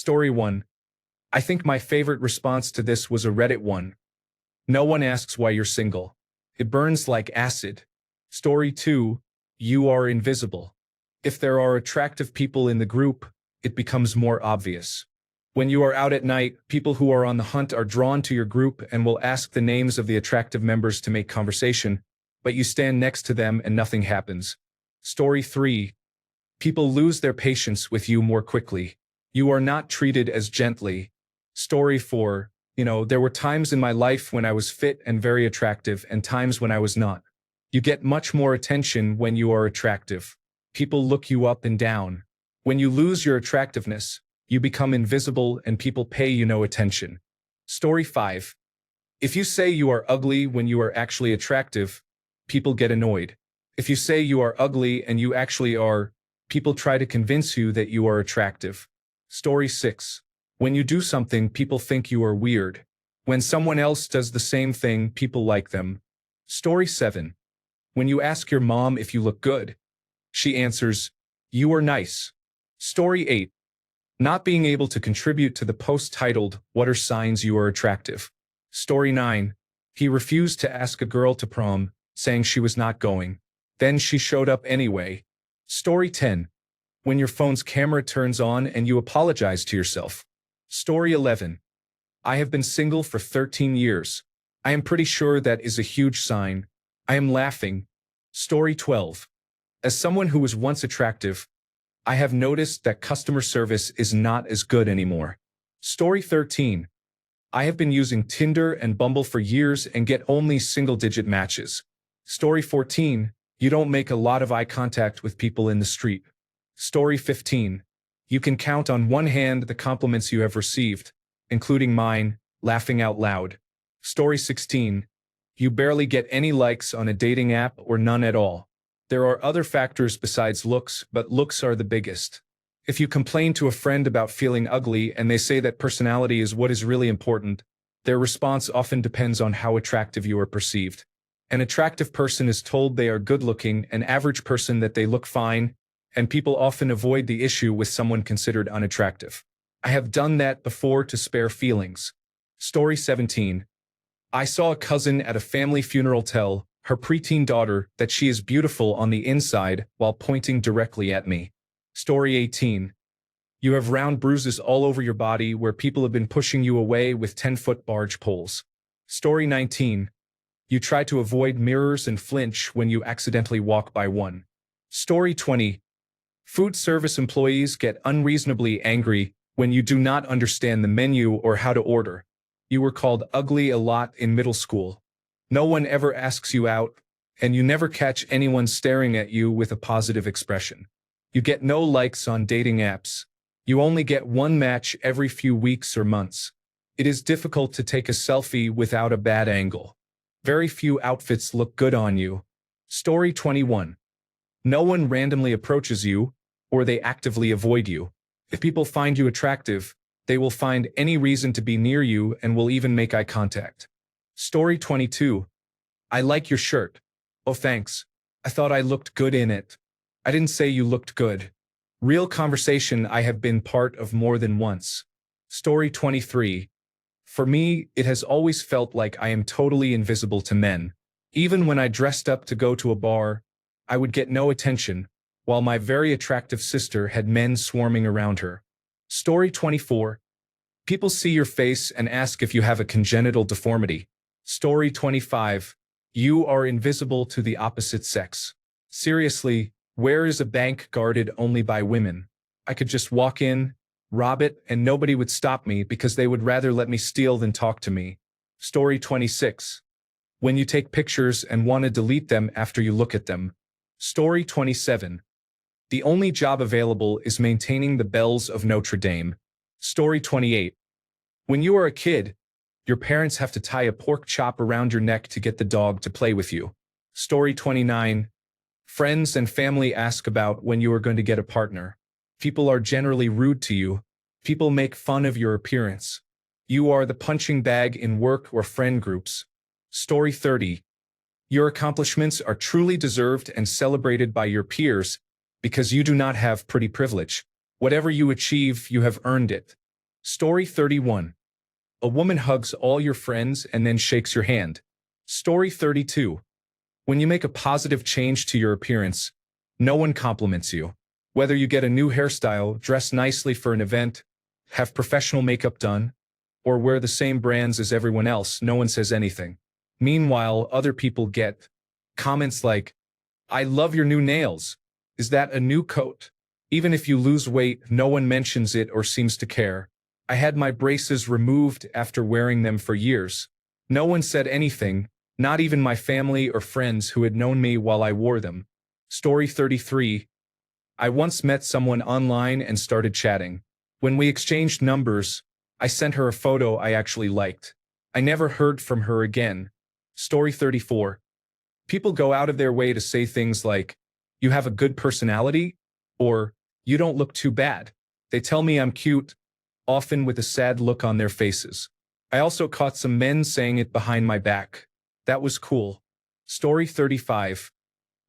Story 1. I think my favorite response to this was a Reddit one. No one asks why you're single. It burns like acid. Story 2. You are invisible. If there are attractive people in the group, it becomes more obvious. When you are out at night, people who are on the hunt are drawn to your group and will ask the names of the attractive members to make conversation, but you stand next to them and nothing happens. Story 3. People lose their patience with you more quickly. You are not treated as gently. Story 4. There were times in my life when I was fit and very attractive and times when I was not. You get much more attention when you are attractive. People look you up and down. When you lose your attractiveness, you become invisible and people pay you no attention. Story 5. If you say you are ugly when you are actually attractive, people get annoyed. If you say you are ugly and you actually are, people try to convince you that you are attractive. Story 6. When you do something, people think you are weird. When someone else does the same thing, people like them. Story 7. When you ask your mom if you look good, she answers, "You are nice." Story 8. Not being able to contribute to the post titled, "What are signs you are attractive?" Story 9. He refused to ask a girl to prom, saying she was not going. Then she showed up anyway. Story 10. When your phone's camera turns on and you apologize to yourself. Story 11. I have been single for 13 years. I am pretty sure that is a huge sign. I am laughing. Story 12. As someone who was once attractive, I have noticed that customer service is not as good anymore. Story 13. I have been using Tinder and Bumble for years and get only single-digit matches. Story 14. You don't make a lot of eye contact with people in the street. Story 15. You can count on one hand the compliments you have received, including mine, laughing out loud. Story 16. You barely get any likes on a dating app or none at all. There are other factors besides looks, but looks are the biggest. If you complain to a friend about feeling ugly and they say that personality is what is really important, their response often depends on how attractive you are perceived. An attractive person is told they are good-looking, an average person that they look fine, and people often avoid the issue with someone considered unattractive. I have done that before to spare feelings. Story 17. I saw a cousin at a family funeral tell her preteen daughter that she is beautiful on the inside while pointing directly at me. Story 18. You have round bruises all over your body where people have been pushing you away with 10-foot barge poles. Story 19. You try to avoid mirrors and flinch when you accidentally walk by one. Story 20. Food service employees get unreasonably angry when you do not understand the menu or how to order. You were called ugly a lot in middle school. No one ever asks you out, and you never catch anyone staring at you with a positive expression. You get no likes on dating apps. You only get one match every few weeks or months. It is difficult to take a selfie without a bad angle. Very few outfits look good on you. Story 21. No one randomly approaches you, or they actively avoid you. If people find you attractive, they will find any reason to be near you and will even make eye contact. Story 22. I like your shirt. Oh, thanks. I thought I looked good in it. I didn't say you looked good. Real conversation I have been part of more than once. Story 23. For me, it has always felt like I am totally invisible to men. Even when I dressed up to go to a bar, I would get no attention, while my very attractive sister had men swarming around her. Story 24. People see your face and ask if you have a congenital deformity. Story 25. You are invisible to the opposite sex. Seriously, where is a bank guarded only by women? I could just walk in, rob it, and nobody would stop me because they would rather let me steal than talk to me. Story 26. When you take pictures and want to delete them after you look at them. Story 27. The only job available is maintaining the bells of Notre Dame. Story 28. When you are a kid, your parents have to tie a pork chop around your neck to get the dog to play with you. Story 29. Friends and family ask about when you are going to get a partner. People are generally rude to you. People make fun of your appearance. You are the punching bag in work or friend groups. Story 30. Your accomplishments are truly deserved and celebrated by your peers because you do not have pretty privilege. Whatever you achieve, you have earned it. Story 31. A woman hugs all your friends and then shakes your hand. Story 32. When you make a positive change to your appearance, no one compliments you. Whether you get a new hairstyle, dress nicely for an event, have professional makeup done, or wear the same brands as everyone else, no one says anything. Meanwhile, other people get comments like, "I love your new nails. Is that a new coat?" Even if you lose weight, no one mentions it or seems to care. I had my braces removed after wearing them for years. No one said anything, not even my family or friends who had known me while I wore them. Story 33. I once met someone online and started chatting. When we exchanged numbers, I sent her a photo I actually liked. I never heard from her again. Story 34. People go out of their way to say things like, "You have a good personality," or "You don't look too bad." They tell me I'm cute, often with a sad look on their faces. I also caught some men saying it behind my back. That was cool. Story 35.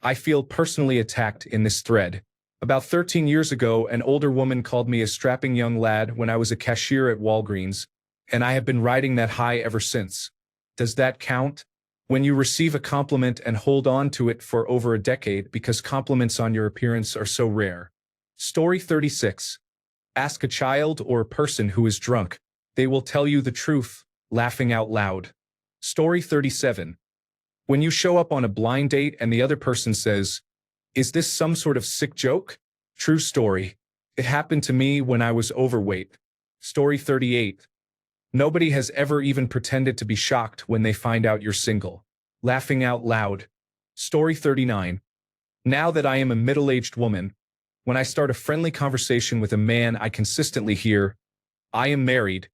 I feel personally attacked in this thread. About 13 years ago, an older woman called me a strapping young lad when I was a cashier at Walgreens, and I have been riding that high ever since. Does that count? When you receive a compliment and hold on to it for over a decade because compliments on your appearance are so rare. Story 36. Ask a child or a person who is drunk. They will tell you the truth, laughing out loud. Story 37. When you show up on a blind date and the other person says, "Is this some sort of sick joke?" True story. It happened to me when I was overweight. Story 38. Nobody has ever even pretended to be shocked when they find out you're single. Laughing out loud. Story 39. Now that I am a middle-aged woman, when I start a friendly conversation with a man, I consistently hear, "I am married,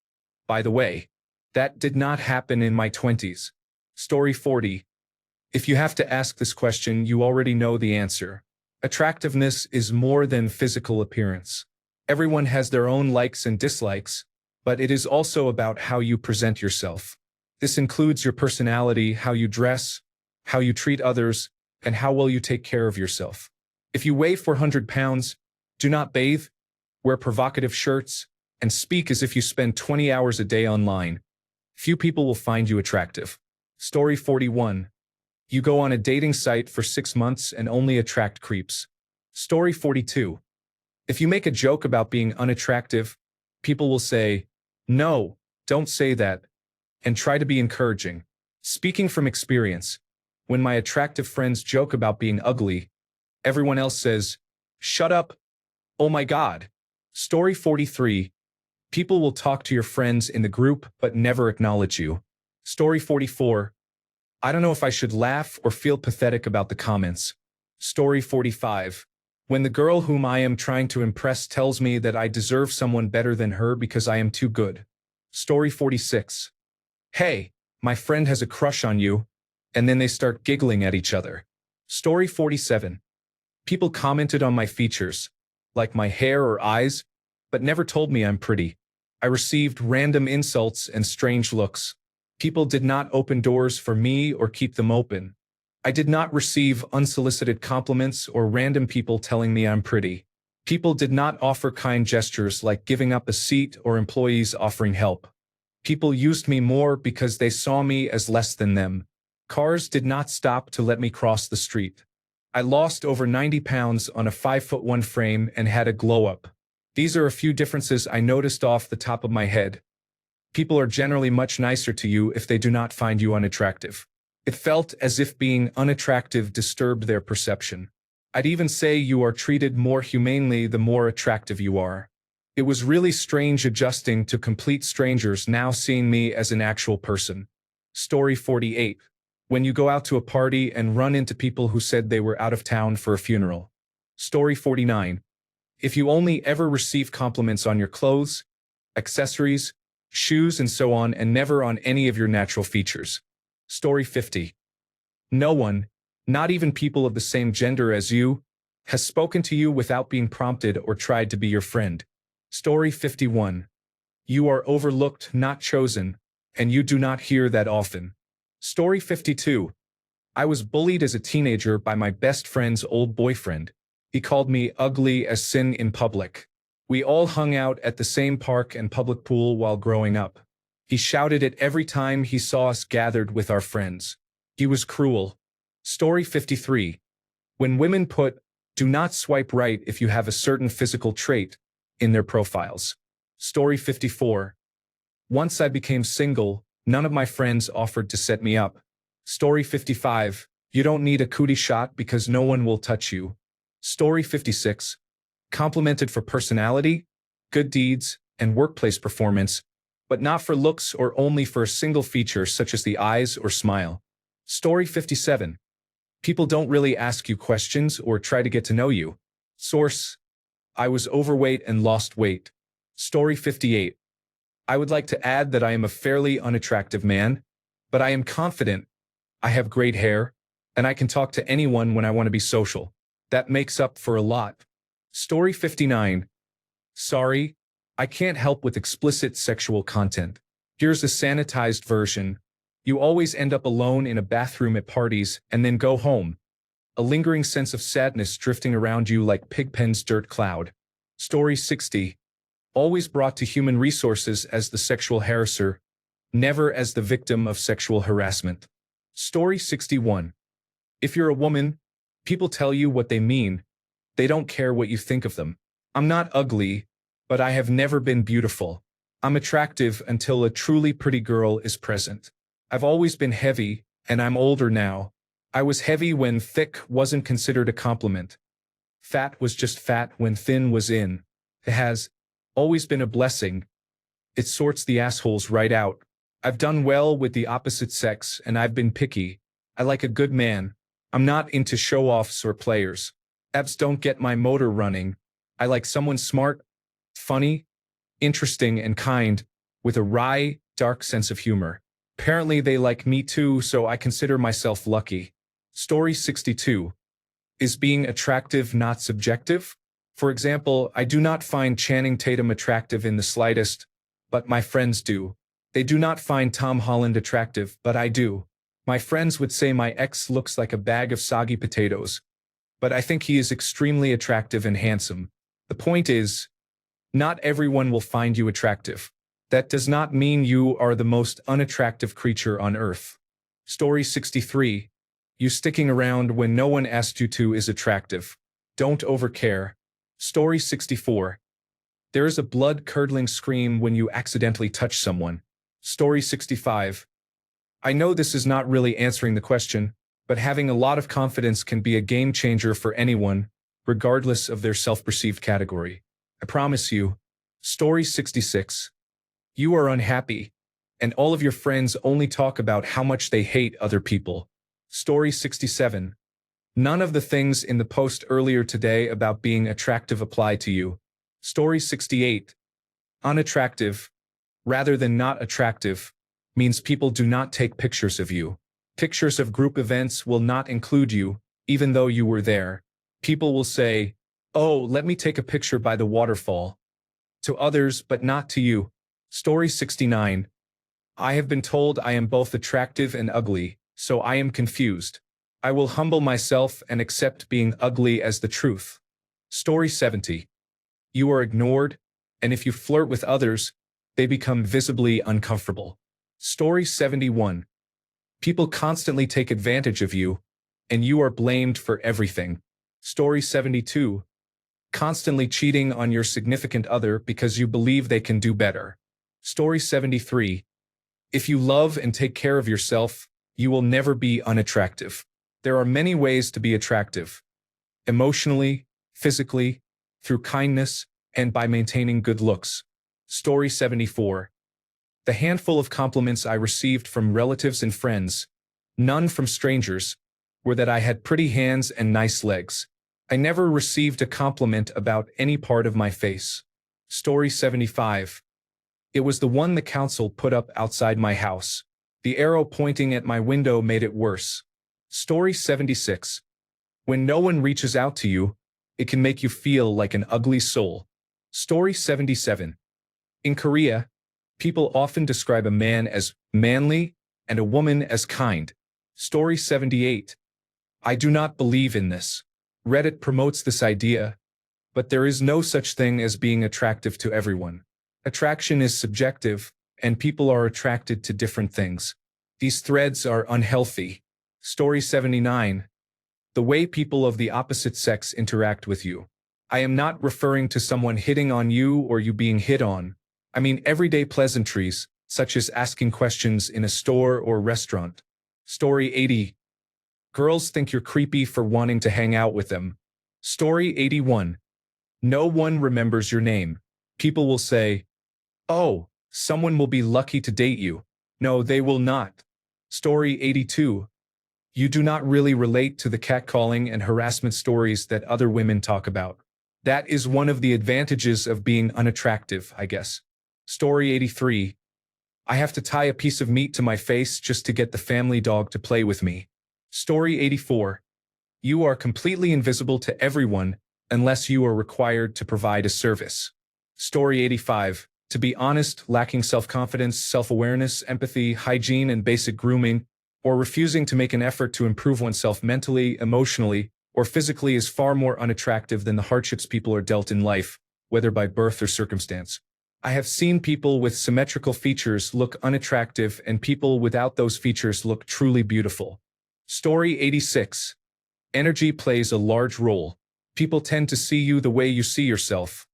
by the way." That did not happen in my 20s. Story 40. If you have to ask this question, you already know the answer. Attractiveness is more than physical appearance. Everyone has their own likes and dislikes, but it is also about how you present yourself. This includes your personality, how you dress, how you treat others, and how well you take care of yourself. If you weigh 400 pounds, do not bathe, wear provocative shirts, and speak as if you spend 20 hours a day online, few people will find you attractive. Story 41. You go on a dating site for 6 months and only attract creeps. Story 42. If you make a joke about being unattractive, people will say, "No, don't say that," and try to be encouraging. Speaking from experience, when my attractive friends joke about being ugly, everyone else says, "Shut up. Oh my God." Story 43. People will talk to your friends in the group but never acknowledge you. Story 44. I don't know if I should laugh or feel pathetic about the comments. Story 45. When the girl whom I am trying to impress tells me that I deserve someone better than her because I am too good. Story 46. Hey, my friend has a crush on you, and then they start giggling at each other. Story 47. People commented on my features, like my hair or eyes, but never told me I'm pretty. I received random insults and strange looks. People did not open doors for me or keep them open. I did not receive unsolicited compliments or random people telling me I'm pretty. People did not offer kind gestures like giving up a seat or employees offering help. People used me more because they saw me as less than them. Cars did not stop to let me cross the street. I lost over 90 pounds on a 5'1" frame and had a glow-up. These are a few differences I noticed off the top of my head. People are generally much nicer to you if they do not find you unattractive. It felt as if being unattractive disturbed their perception. I'd even say you are treated more humanely the more attractive you are. It was really strange adjusting to complete strangers now seeing me as an actual person. Story 48. When you go out to a party and run into people who said they were out of town for a funeral. Story 49. If you only ever receive compliments on your clothes, accessories, shoes, and so on, and never on any of your natural features. Story 50. No one, not even people of the same gender as you, has spoken to you without being prompted or tried to be your friend. Story 51. You are overlooked, not chosen, and you do not hear that often. Story 52. I was bullied as a teenager by my best friend's old boyfriend. He called me ugly as sin in public. We all hung out at the same park and public pool while growing up. He shouted it every time he saw us gathered with our friends. He was cruel. Story 53. When women put, "Do not swipe right if you have a certain physical trait," in their profiles. Story 54. Once I became single, none of my friends offered to set me up. Story 55. You don't need a cootie shot because no one will touch you. Story 56. Complimented for personality, good deeds, and workplace performance, but not for looks or only for a single feature such as the eyes or smile. Story 57. People don't really ask you questions or try to get to know you. Source: I was overweight and lost weight. Story 58. I would like to add that I am a fairly unattractive man, but I am confident. I have great hair, and I can talk to anyone when I want to be social. That makes up for a lot. Story 59. Sorry, I can't help with explicit sexual content. Here's a sanitized version. You always end up alone in a bathroom at parties and then go home. A lingering sense of sadness drifting around you like Pigpen's dirt cloud. Story 60. Always brought to human resources as the sexual harasser, never as the victim of sexual harassment. Story 61. If you're a woman, people tell you what they mean. They don't care what you think of them. I'm not ugly, but I have never been beautiful. I'm attractive until a truly pretty girl is present. I've always been heavy, and I'm older now. I was heavy when thick wasn't considered a compliment. Fat was just fat when thin was in. It has always been a blessing. It sorts the assholes right out. I've done well with the opposite sex, and I've been picky. I like a good man. I'm not into show-offs or players. Abs don't get my motor running. I like someone smart, funny, interesting, and kind, with a wry, dark sense of humor. Apparently they like me too, so I consider myself lucky. Story 62. Is being attractive not subjective? For example, I do not find Channing Tatum attractive in the slightest, but my friends do. They do not find Tom Holland attractive, but I do. My friends would say my ex looks like a bag of soggy potatoes, but I think he is extremely attractive and handsome. The point is, not everyone will find you attractive. That does not mean you are the most unattractive creature on earth. Story 63. You sticking around when no one asked you to is attractive. Don't overcare. Story 64. There is a blood-curdling scream when you accidentally touch someone. Story 65. I know this is not really answering the question, but having a lot of confidence can be a game changer for anyone, regardless of their self-perceived category. I promise you. Story 66. You are unhappy, and all of your friends only talk about how much they hate other people. Story 67. None of the things in the post earlier today about being attractive apply to you. Story 68. Unattractive, rather than not attractive, means people do not take pictures of you. Pictures of group events will not include you, even though you were there. People will say, "Oh, let me take a picture by the waterfall." To others, but not to you. Story 69. I have been told I am both attractive and ugly, so I am confused. I will humble myself and accept being ugly as the truth. Story 70. You are ignored, and if you flirt with others, they become visibly uncomfortable. Story 71. People constantly take advantage of you, and you are blamed for everything. Story 72. Constantly cheating on your significant other because you believe they can do better. Story 73. If you love and take care of yourself, you will never be unattractive. There are many ways to be attractive. Emotionally, physically, through kindness, and by maintaining good looks. Story 74. The handful of compliments I received from relatives and friends, none from strangers, were that I had pretty hands and nice legs. I never received a compliment about any part of my face. Story 75. It was the one the council put up outside my house. The arrow pointing at my window made it worse. Story 76. When no one reaches out to you, it can make you feel like an ugly soul. Story 77. In Korea, people often describe a man as manly and a woman as kind. Story 78. I do not believe in this. Reddit promotes this idea, But there is no such thing as being attractive to everyone. Attraction is subjective, and people are attracted to different things. These threads are unhealthy. Story 79. The way people of the opposite sex interact with you. I am not referring to someone hitting on you or you being hit on. I mean everyday pleasantries, such as asking questions in a store or restaurant. Story 80. Girls think you're creepy for wanting to hang out with them. Story 81. No one remembers your name. People will say, "Oh, someone will be lucky to date you." No, they will not. Story 82. You do not really relate to the catcalling and harassment stories that other women talk about. That is one of the advantages of being unattractive, I guess. Story 83. I have to tie a piece of meat to my face just to get the family dog to play with me. Story 84. You are completely invisible to everyone unless you are required to provide a service. Story 85. To be honest, lacking self-confidence, self-awareness, empathy, hygiene, and basic grooming, or refusing to make an effort to improve oneself mentally, emotionally, or physically is far more unattractive than the hardships people are dealt in life, whether by birth or circumstance. I have seen people with symmetrical features look unattractive and people without those features look truly beautiful. Story 86. Energy plays a large role. People tend to see you the way you see yourself.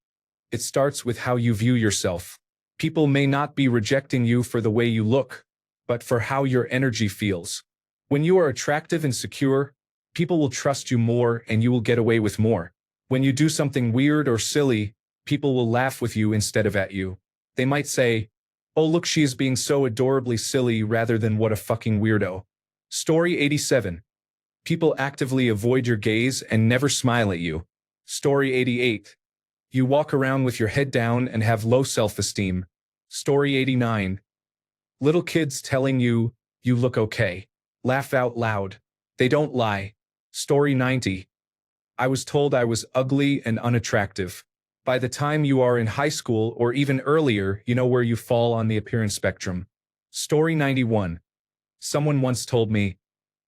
It starts with how you view yourself. People may not be rejecting you for the way you look, but for how your energy feels. When you are attractive and secure, people will trust you more and you will get away with more. When you do something weird or silly, people will laugh with you instead of at you. They might say, "Oh, look, she is being so adorably silly," rather than "what a fucking weirdo." Story 87. People actively avoid your gaze and never smile at you. Story 88. You walk around with your head down and have low self-esteem. Story 89. Little kids telling you, "You look okay." Laugh out loud. They don't lie. Story 90. I was told I was ugly and unattractive. By the time you are in high school or even earlier, you know where you fall on the appearance spectrum. Story 91. Someone once told me,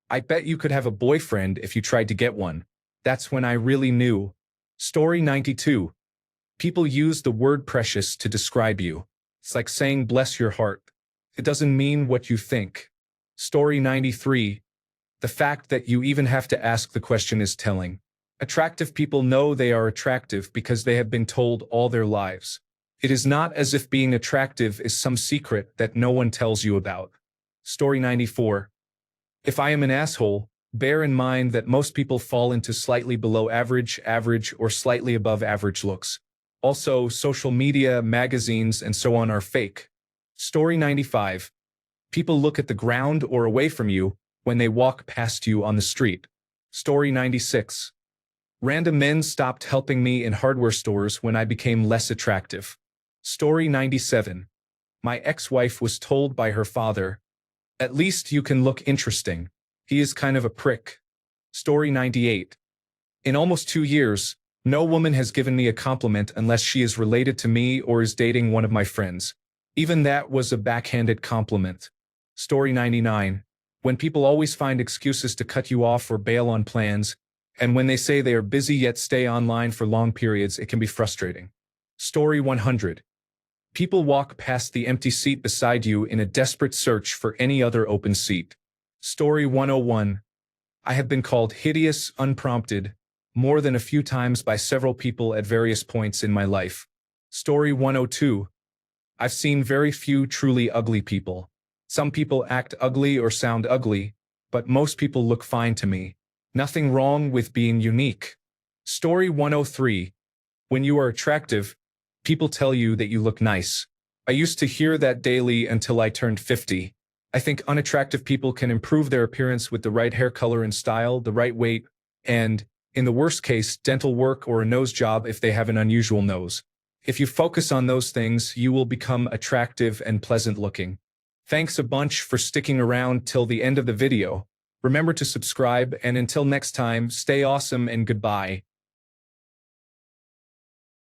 "I bet you could have a boyfriend if you tried to get one." That's when I really knew. Story 92. People use the word precious to describe you. It's like saying bless your heart. It doesn't mean what you think. Story 93. The fact that you even have to ask the question is telling. Attractive people know they are attractive because they have been told all their lives. It is not as if being attractive is some secret that no one tells you about. Story 94. If I am an asshole, bear in mind that most people fall into slightly below average, average, or slightly above average looks. Also, social media, magazines, and so on are fake. Story 95. People look at the ground or away from you when they walk past you on the street. Story 96. Random men stopped helping me in hardware stores when I became less attractive. Story 97. My ex-wife was told by her father, "At least you can look interesting. He is kind of a prick." Story 98. In almost 2 years, no woman has given me a compliment unless she is related to me or is dating one of my friends. Even that was a backhanded compliment. Story 99. When people always find excuses to cut you off or bail on plans, and when they say they are busy yet stay online for long periods, it can be frustrating. Story 100. People walk past the empty seat beside you in a desperate search for any other open seat. Story 101. I have been called hideous, unprompted, more than a few times by several people at various points in my life. Story 102. I've seen very few truly ugly people. Some people act ugly or sound ugly, but most people look fine to me. Nothing wrong with being unique. Story 103. When you are attractive, people tell you that you look nice. I used to hear that daily until I turned 50. I think unattractive people can improve their appearance with the right hair color and style, the right weight, and, in the worst case, dental work or a nose job if they have an unusual nose. If you focus on those things, you will become attractive and pleasant looking. Thanks a bunch for sticking around till the end of the video. Remember to subscribe, and until next time, stay awesome and goodbye.